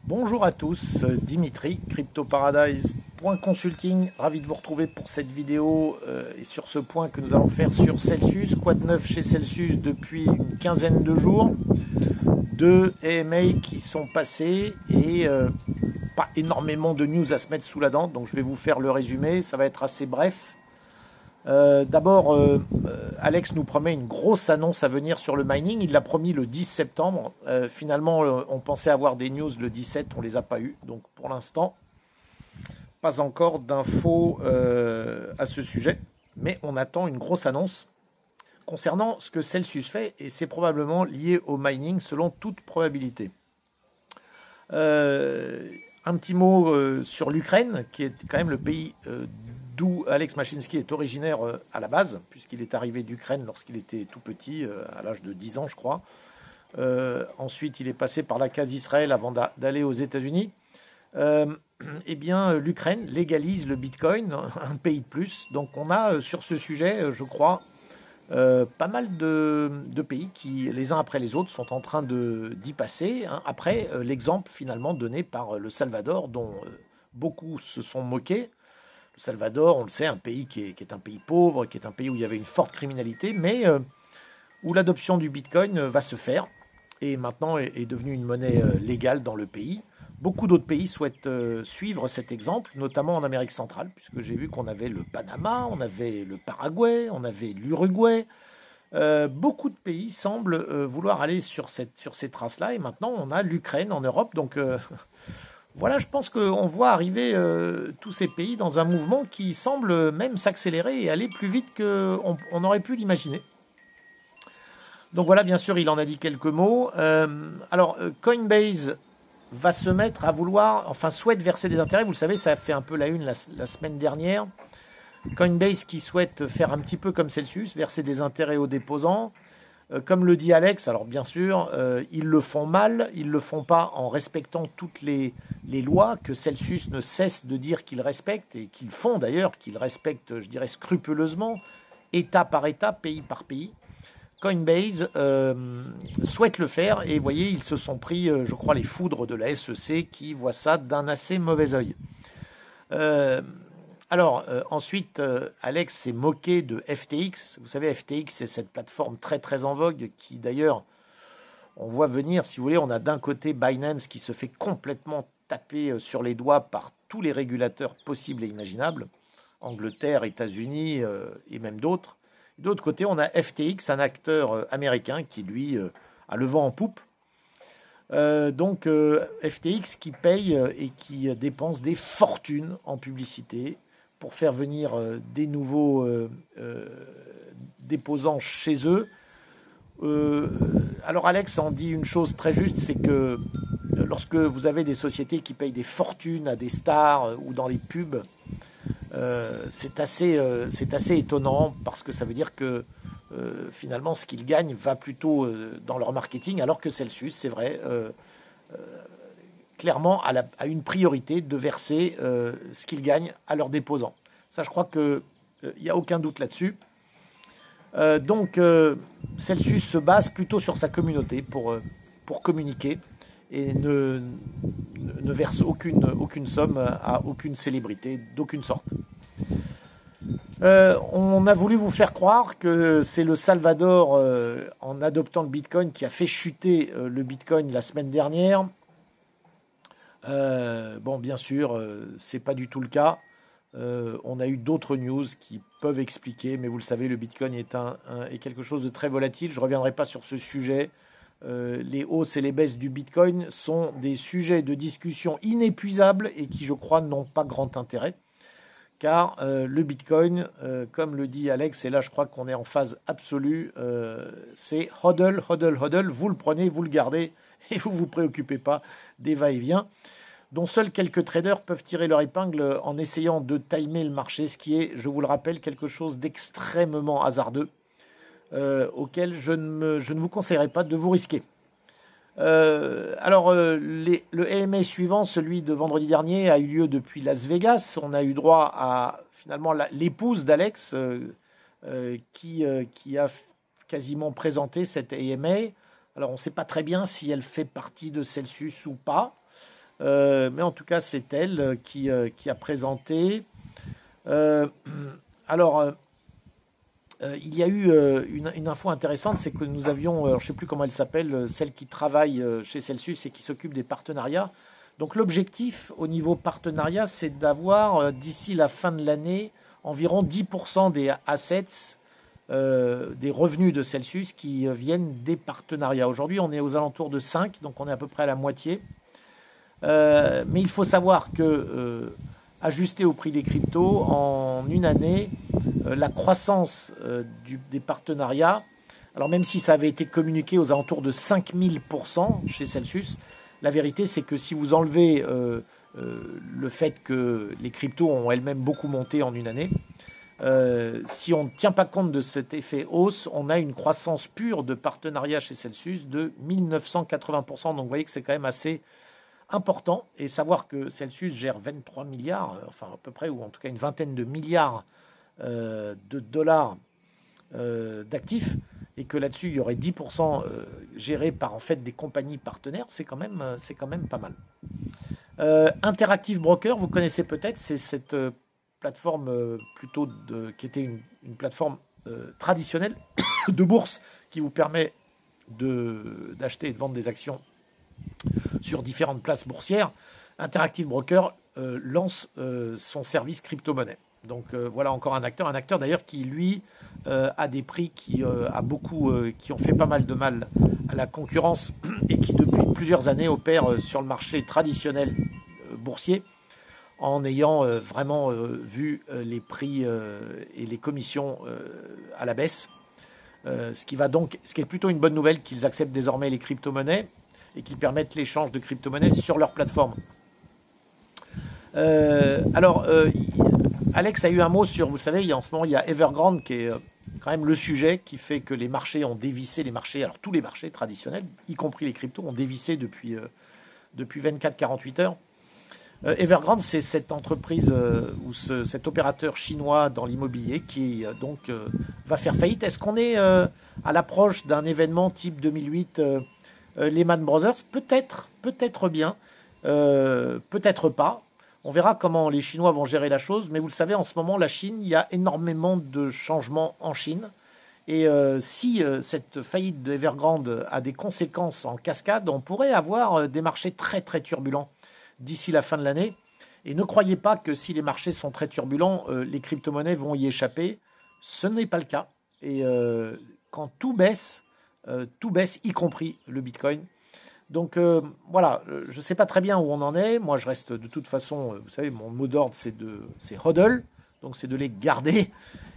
Bonjour à tous, Dimitri, CryptoParadise.consulting, ravi de vous retrouver pour cette vidéo et sur ce point que nous allons faire sur Celsius. Quoi de neuf chez Celsius depuis une quinzaine de jours? Deux AMA qui sont passés et pas énormément de news à se mettre sous la dent, donc je vais vous faire le résumé, ça va être assez bref. D'abord, Alex nous promet une grosse annonce à venir sur le mining. Il l'a promis le 10 septembre. Finalement, on pensait avoir des news le 17, on ne les a pas eues. Donc pour l'instant, pas encore d'infos à ce sujet. Mais on attend une grosse annonce concernant ce que Celsius fait. Et c'est probablement lié au mining selon toute probabilité. Un petit mot sur l'Ukraine, qui est quand même le pays d'où Alex Mashinsky est originaire à la base, puisqu'il est arrivé d'Ukraine lorsqu'il était tout petit, à l'âge de 10 ans, je crois. Ensuite, il est passé par la case Israël avant d'aller aux États-Unis. Eh bien, l'Ukraine légalise le Bitcoin, un pays de plus. Donc, on a sur ce sujet, je crois, pas mal de pays qui, les uns après les autres, sont en train d'y passer. Après l'exemple finalement donné par le Salvador, dont beaucoup se sont moqués. Le Salvador, on le sait, un pays qui est un pays pauvre, qui est un pays où il y avait une forte criminalité, mais où l'adoption du Bitcoin va se faire et maintenant est devenue une monnaie légale dans le pays. Beaucoup d'autres pays souhaitent suivre cet exemple, notamment en Amérique centrale, puisque j'ai vu qu'on avait le Panama, on avait le Paraguay, on avait l'Uruguay. Beaucoup de pays semblent vouloir aller sur ces traces-là, et maintenant on a l'Ukraine en Europe, donc voilà, je pense qu'on voit arriver tous ces pays dans un mouvement qui semble même s'accélérer et aller plus vite qu'on aurait pu l'imaginer. Donc voilà, bien sûr, il en a dit quelques mots. Coinbase va se mettre à vouloir, enfin souhaite verser des intérêts. Vous le savez, ça a fait un peu la une la semaine dernière. Coinbase qui souhaite faire un petit peu comme Celsius, verser des intérêts aux déposants. Comme le dit Alex, alors bien sûr, ils le font mal, ils ne le font pas en respectant toutes les lois que Celsius ne cesse de dire qu'ils respectent, et qu'ils font d'ailleurs, qu'ils respectent, je dirais, scrupuleusement, État par État, pays par pays. Coinbase souhaite le faire, et vous voyez, ils se sont pris, je crois, les foudres de la SEC qui voient ça d'un assez mauvais œil. Ensuite, Alex s'est moqué de FTX. Vous savez, FTX, c'est cette plateforme très très en vogue qui d'ailleurs, on voit venir, si vous voulez, on a d'un côté Binance qui se fait complètement taper sur les doigts par tous les régulateurs possibles et imaginables, Angleterre, États-Unis et même d'autres. De l'autre côté, on a FTX, un acteur américain qui, lui, a le vent en poupe. FTX qui paye et qui dépense des fortunes en publicité pour faire venir des nouveaux déposants chez eux. Alors Alex en dit une chose très juste, c'est que lorsque vous avez des sociétés qui payent des fortunes à des stars ou dans les pubs, c'est assez étonnant parce que ça veut dire que finalement ce qu'ils gagnent va plutôt dans leur marketing, alors que Celsius, c'est vrai, clairement a une priorité de verser ce qu'ils gagnent à leurs déposants. Ça, je crois qu'il n'y a aucun doute là-dessus. Celsius se base plutôt sur sa communauté pour communiquer et ne verse aucune somme à aucune célébrité d'aucune sorte. On a voulu vous faire croire que c'est le Salvador, en adoptant le Bitcoin, qui a fait chuter le Bitcoin la semaine dernière. Bien sûr, c'est pas du tout le cas. On a eu d'autres news qui peuvent expliquer, mais vous le savez, le Bitcoin est quelque chose de très volatile. Je ne reviendrai pas sur ce sujet. Les hausses et les baisses du Bitcoin sont des sujets de discussion inépuisables et qui, je crois, n'ont pas grand intérêt. Car le Bitcoin, comme le dit Alex, et là je crois qu'on est en phase absolue, c'est hodl, hodl, hodl, vous le prenez, vous le gardez, et vous ne vous préoccupez pas des va-et-vient, dont seuls quelques traders peuvent tirer leur épingle en essayant de timer le marché, ce qui est, je vous le rappelle, quelque chose d'extrêmement hasardeux, auquel je ne vous conseillerais pas de vous risquer. Le AMA suivant, celui de vendredi dernier, a eu lieu depuis Las Vegas. On a eu droit à finalement l'épouse d'Alex qui a quasiment présenté cette AMA. Alors on ne sait pas très bien si elle fait partie de Celsius ou pas. Mais en tout cas, c'est elle qui a présenté. Euh, alors, il y a eu une info intéressante, c'est que nous avions, je ne sais plus comment elle s'appelle, celle qui travaille chez Celsius et qui s'occupe des partenariats. Donc l'objectif au niveau partenariat, c'est d'avoir d'ici la fin de l'année environ 10% des assets, des revenus de Celsius qui viennent des partenariats. Aujourd'hui, on est aux alentours de 5, donc on est à peu près à la moitié. Mais il faut savoir que, ajusté au prix des cryptos, en une année, la croissance des partenariats, alors même si ça avait été communiqué aux alentours de 5000% chez Celsius, la vérité c'est que si vous enlevez le fait que les cryptos ont elles-mêmes beaucoup monté en une année, si on ne tient pas compte de cet effet hausse, on a une croissance pure de partenariat chez Celsius de 1980%. Donc vous voyez que c'est quand même assez important. Et savoir que Celsius gère 23 milliards, enfin à peu près, ou en tout cas une vingtaine de milliards de dollars d'actifs, et que là-dessus il y aurait 10% gérés par en fait des compagnies partenaires, c'est quand même pas mal. Interactive Broker, vous connaissez peut-être, c'est cette plateforme qui était une plateforme traditionnelle de bourse qui vous permet d'acheter et de vendre des actions sur différentes places boursières. Interactive Broker lance son service crypto-monnaie. Donc voilà encore un acteur d'ailleurs qui lui a des prix qui ont fait pas mal de mal à la concurrence et qui depuis plusieurs années opère sur le marché traditionnel boursier en ayant vraiment vu les prix et les commissions à la baisse. Ce qui est plutôt une bonne nouvelle qu'ils acceptent désormais les crypto-monnaies et qu'ils permettent l'échange de crypto-monnaies sur leur plateforme. Alex a eu un mot sur, vous savez, en ce moment, il y a Evergrande qui est quand même le sujet qui fait que les marchés ont dévissé, alors tous les marchés traditionnels, y compris les cryptos, ont dévissé depuis 24-48 heures. Evergrande, c'est cette entreprise ou cet opérateur chinois dans l'immobilier qui va faire faillite. Est-ce qu'on est à l'approche d'un événement type 2008 Lehman Brothers? Peut-être bien, peut-être pas. On verra comment les Chinois vont gérer la chose, mais vous le savez, en ce moment, la Chine, il y a énormément de changements en Chine. Et si cette faillite de Evergrande a des conséquences en cascade, on pourrait avoir des marchés très très turbulents d'ici la fin de l'année. Et ne croyez pas que si les marchés sont très turbulents, les crypto-monnaies vont y échapper. Ce n'est pas le cas. Et quand tout baisse, y compris le Bitcoin. Donc voilà, je ne sais pas très bien où on en est. Moi, je reste de toute façon, vous savez, mon mot d'ordre, c'est hodl, donc c'est de les garder.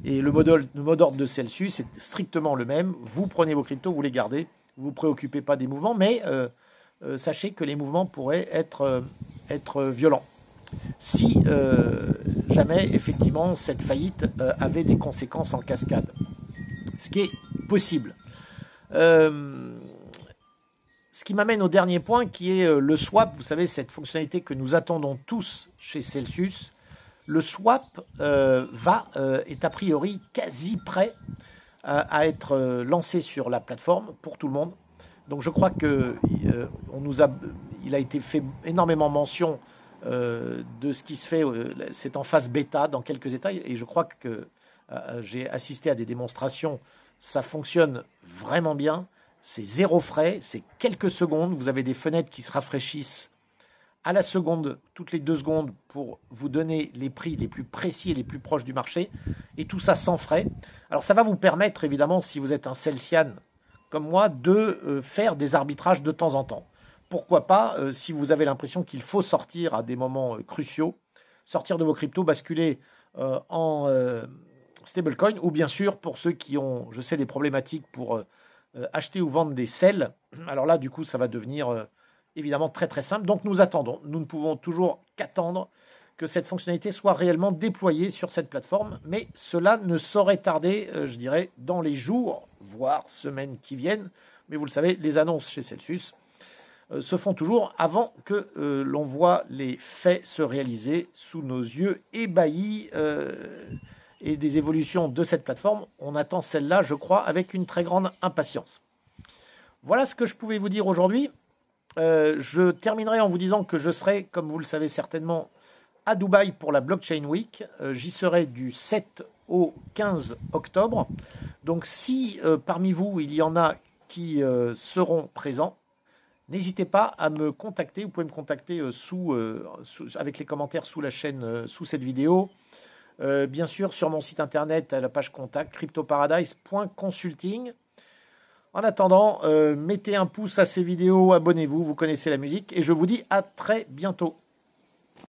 Et le mot d'ordre de Celsius, c'est strictement le même. Vous prenez vos cryptos, vous les gardez. Vous ne vous préoccupez pas des mouvements, mais sachez que les mouvements pourraient être violents. Si jamais, effectivement, cette faillite avait des conséquences en cascade. Ce qui est possible. Ce qui m'amène au dernier point qui est le swap. Vous savez, cette fonctionnalité que nous attendons tous chez Celsius. Le swap est a priori quasi prêt à être lancé sur la plateforme pour tout le monde. Donc je crois qu'il a été fait énormément mention de ce qui se fait. C'est en phase bêta dans quelques États et je crois que j'ai assisté à des démonstrations. Ça fonctionne vraiment bien. C'est zéro frais, c'est quelques secondes. Vous avez des fenêtres qui se rafraîchissent à la seconde, toutes les 2 secondes, pour vous donner les prix les plus précis et les plus proches du marché. Et tout ça sans frais. Alors ça va vous permettre, évidemment, si vous êtes un Celsian comme moi, de faire des arbitrages de temps en temps. Pourquoi pas, si vous avez l'impression qu'il faut sortir à des moments cruciaux, sortir de vos cryptos, basculer en stablecoin, ou bien sûr, pour ceux qui ont, je sais, des problématiques pour acheter ou vendre des sels. Alors là, du coup, ça va devenir évidemment très très simple. Donc nous attendons. Nous ne pouvons toujours qu'attendre que cette fonctionnalité soit réellement déployée sur cette plateforme. Mais cela ne saurait tarder, je dirais, dans les jours, voire semaines qui viennent. Mais vous le savez, les annonces chez Celsius se font toujours avant que l'on voit les faits se réaliser sous nos yeux ébahis et des évolutions de cette plateforme. On attend celle-là, je crois, avec une très grande impatience. Voilà ce que je pouvais vous dire aujourd'hui. Je terminerai en vous disant que je serai, comme vous le savez certainement, à Dubaï pour la Blockchain Week. J'y serai du 7 au 15 octobre. Donc si parmi vous, il y en a qui seront présents, n'hésitez pas à me contacter. Vous pouvez me contacter avec les commentaires sous la chaîne, sous cette vidéo. Bien sûr, sur mon site internet, à la page contact, cryptoparadise.consulting. En attendant, mettez un pouce à ces vidéos, abonnez-vous, vous connaissez la musique, et je vous dis à très bientôt.